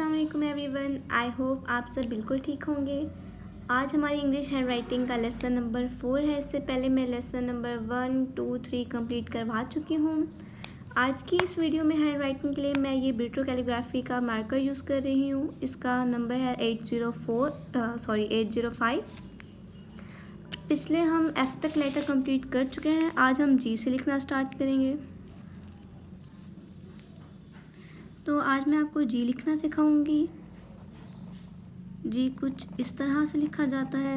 अस्सलाम वालेकुम everyone. I hope आप सब बिल्कुल ठीक होंगे। आज हमारी इंग्लिश हैंड राइटिंग का लेसन नंबर 4 है। इससे पहले मैं लेसन नंबर 1, 2, 3 कंप्लीट करवा चुकी हूँ। आज की इस वीडियो में हैंड राइटिंग के लिए मैं ये ब्रिटो कैलीग्राफी का मार्कर यूज़ कर रही हूँ। इसका नंबर है 805। पिछले हम एफ तक लेटर कंप्लीट कर चुके हैं। आज हम जी से लिखना स्टार्ट करेंगे। तो आज मैं आपको जी लिखना सिखाऊंगी। जी कुछ इस तरह से लिखा जाता है।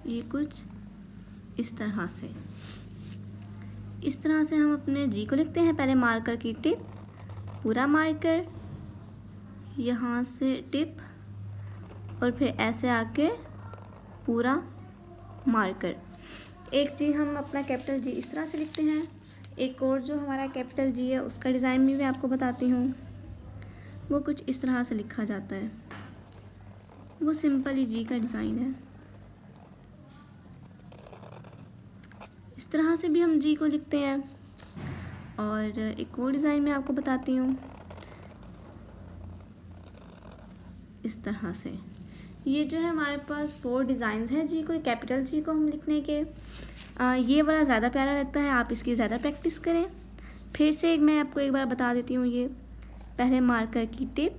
ये कुछ इस तरह से हम अपने जी को लिखते हैं। पहले मार्कर की टिप, पूरा मार्कर, यहाँ से टिप और फिर ऐसे आके पूरा मार्कर। एक जी हम अपना कैपिटल जी इस तरह से लिखते हैं। एक और जो हमारा कैपिटल जी है उसका डिज़ाइन भी मैं आपको बताती हूँ। वो कुछ इस तरह से लिखा जाता है। वो सिंपल ही जी का डिज़ाइन है। इस तरह से भी हम जी को लिखते हैं। और एक और डिज़ाइन मैं आपको बताती हूँ। इस तरह से ये जो है हमारे पास 4 डिज़ाइंस हैं जी को, कैपिटल जी को हम लिखने के। ये वाला ज़्यादा प्यारा लगता है, आप इसकी ज़्यादा प्रैक्टिस करें। फिर से मैं आपको एक बार बता देती हूँ। ये पहले मार्कर की टिप,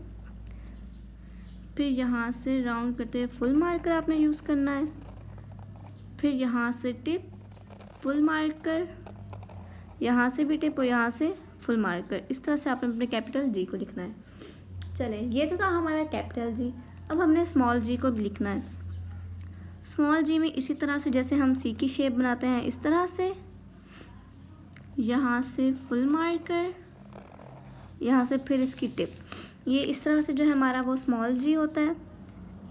फिर यहाँ से राउंड करते हुए फुल मार्कर आपने यूज़ करना है। फिर यहाँ से टिप, फुल मार्कर, यहाँ से भी टिप और यहाँ से फुल मार्कर। इस तरह से आपने अपने कैपिटल जी को लिखना है। चलें, ये तो था हमारा कैपिटल जी। अब हमने स्मॉल जी को भी लिखना है। स्मॉल जी में इसी तरह से जैसे हम सी की शेप बनाते हैं, इस तरह से यहाँ से फुल मार्कर, यहाँ से फिर इसकी टिप। ये इस तरह से जो है हमारा वो स्मॉल जी होता है।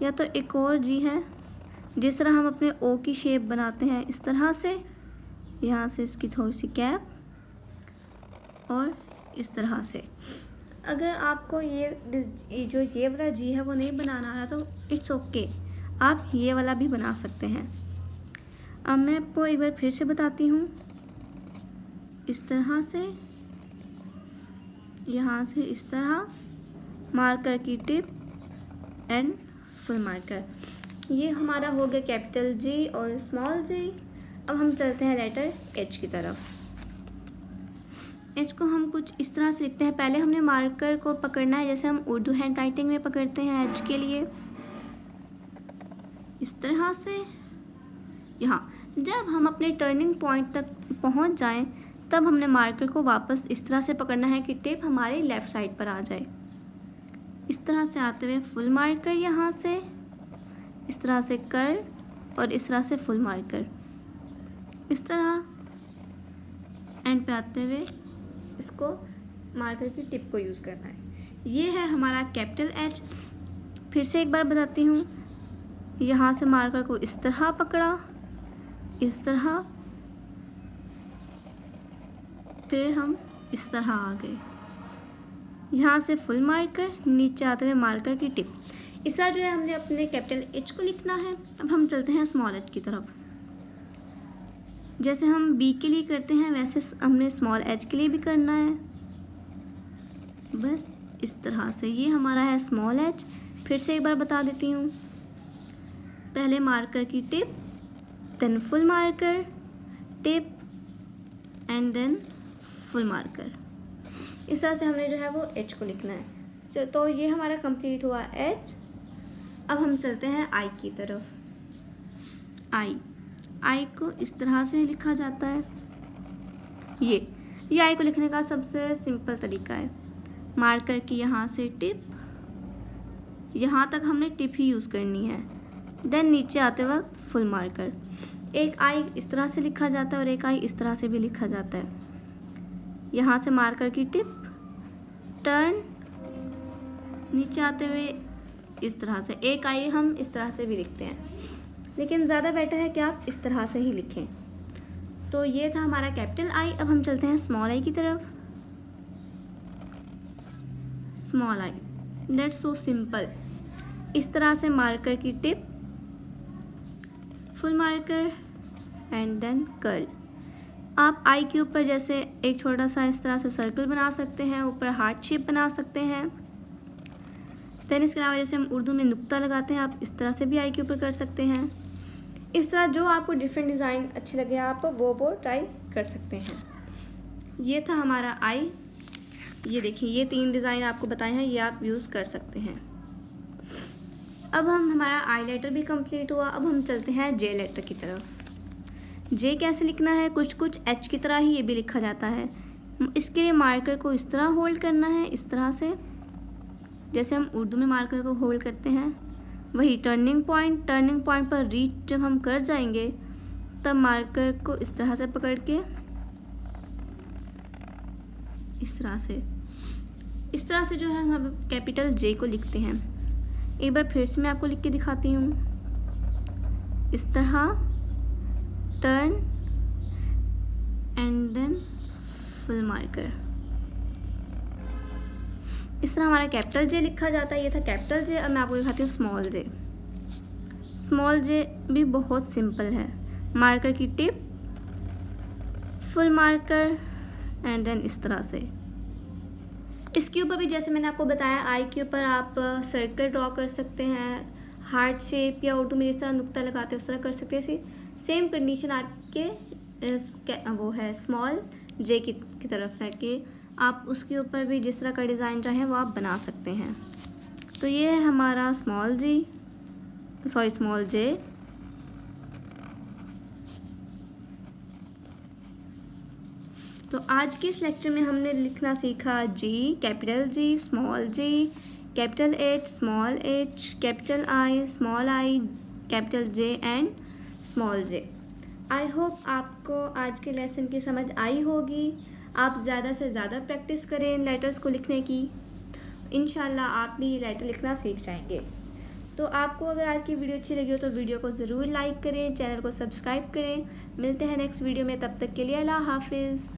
या तो एक और जी है जिस तरह हम अपने ओ की शेप बनाते हैं, इस तरह से यहाँ से इसकी थोड़ी सी कैप और इस तरह से। अगर आपको ये वाला जी है वो नहीं बनाना आ रहा तो इट्स ओके, आप ये वाला भी बना सकते हैं। अब मैं आपको एक बार फिर से बताती हूँ। इस तरह से, यहाँ से इस तरह, मार्कर की टिप एंड फुल मार्कर। ये हमारा हो गया कैपिटल जी और स्मॉल जी। अब हम चलते हैं लेटर एच की तरफ। एच को हम कुछ इस तरह से लिखते हैं। पहले हमने मार्कर को पकड़ना है जैसे हम उर्दू हैंड राइटिंग में पकड़ते हैं एच के लिए, इस तरह से। यहाँ जब हम अपने टर्निंग पॉइंट तक पहुँच जाएं तब हमने मार्कर को वापस इस तरह से पकड़ना है कि टिप हमारी लेफ़्ट साइड पर आ जाए। इस तरह से आते हुए फुल मार्कर, यहाँ से इस तरह से कर और इस तरह से फुल मार्कर। इस तरह एंड पे आते हुए इसको मार्कर की टिप को यूज़ करना है। ये है हमारा कैपिटल एच। फिर से एक बार बताती हूँ। यहाँ से मार्कर को इस तरह पकड़ा, इस तरह, फिर हम इस तरह आ गए। यहाँ से फुल मार्कर, नीचे आते हुए मार्कर की टिप। इस तरह जो है हमने अपने कैपिटल एच को लिखना है। अब हम चलते हैं स्मॉल एच की तरफ। जैसे हम बी के लिए करते हैं वैसे हमने स्मॉल एच के लिए भी करना है। बस इस तरह से ये हमारा है स्मॉल एच। फिर से एक बार बता देती हूँ। पहले मार्कर की tip, then full marker, tip and then full marker. इस तरह से हमने जो है वो एच को लिखना है। तो ये हमारा कंप्लीट हुआ एच। अब हम चलते हैं आई की तरफ। आई को इस तरह से लिखा जाता है। ये आई को लिखने का सबसे सिंपल तरीका है। मार्कर की यहाँ से टिप, यहाँ तक हमने टिप ही यूज़ करनी है। देन नीचे आते वक्त फुल मार्कर। एक आई इस तरह से लिखा जाता है और एक आई इस तरह से भी लिखा जाता है। यहाँ से मार्कर की टिप, टर्न, नीचे आते हुए इस तरह से। एक आई हम इस तरह से भी लिखते हैं, लेकिन ज़्यादा बेटर है कि आप इस तरह से ही लिखें। तो ये था हमारा कैपिटल आई। अब हम चलते हैं स्मॉल आई की तरफ। Small eye, that's so simple. इस तरह से मार्कर की tip, full marker and then curl. आप आई के ऊपर जैसे एक छोटा सा इस तरह से सर्कल बना सकते हैं, ऊपर हार्ट शेप बना सकते हैं। देन इसके अलावा जैसे हम उर्दू में नुक्ता लगाते हैं, आप इस तरह से भी आई के ऊपर कर सकते हैं। इस तरह जो आपको डिफरेंट डिज़ाइन अच्छे लगे आप वो ट्राई कर सकते हैं। ये था हमारा आई। ये देखिए, ये 3 डिज़ाइन आपको बताए हैं, ये आप यूज़ कर सकते हैं। अब हमारा आई लेटर भी कंप्लीट हुआ। अब हम चलते हैं जे लेटर की तरफ। जे कैसे लिखना है, कुछ एच की तरह ही ये भी लिखा जाता है। इसके लिए मार्कर को इस तरह होल्ड करना है, इस तरह से जैसे हम उर्दू में मार्कर को होल्ड करते हैं। वही टर्निंग पॉइंट पर रीच जब हम कर जाएंगे तब मार्कर को इस तरह से पकड़ के इस तरह से जो है हम कैपिटल जे को लिखते हैं। एक बार फिर से मैं आपको लिख के दिखाती हूँ। इस तरह turn and then full marker. इस तरह हमारा कैपिटल जे लिखा जाता है। ये था कैपिटल जे। अब मैं आपको दिखाती हूँ स्मॉल जे। स्मॉल जे भी बहुत सिंपल है। मार्कर की tip, full marker and then इस तरह से। इसके ऊपर भी जैसे मैंने आपको बताया, आई के ऊपर आप सर्कल ड्रॉ कर सकते हैं, हार्ट शेप, या उर्दू में जिस तरह नुक्ता लगाते हैं उस तरह कर सकते हैं। सेम कंडीशन आपके वो है स्मॉल जे की तरफ है कि आप उसके ऊपर भी जिस तरह का डिज़ाइन चाहें वो आप बना सकते हैं। तो ये है हमारा स्मॉल जे। तो आज के इस लेक्चर में हमने लिखना सीखा G, capital G, small G, capital H, small H, capital I, small I, capital J and small J. I hope आपको आज के लेसन की समझ आई होगी। आप ज़्यादा से ज़्यादा प्रैक्टिस करें इन लेटर्स को लिखने की। इंशाल्लाह आप भी लेटर लिखना सीख जाएंगे। तो आपको अगर आज की वीडियो अच्छी लगी हो तो वीडियो को ज़रूर लाइक करें, चैनल को सब्सक्राइब करें। मिलते हैं नेक्स्ट वीडियो में, तब तक के लिए अल्लाह हाफिज़।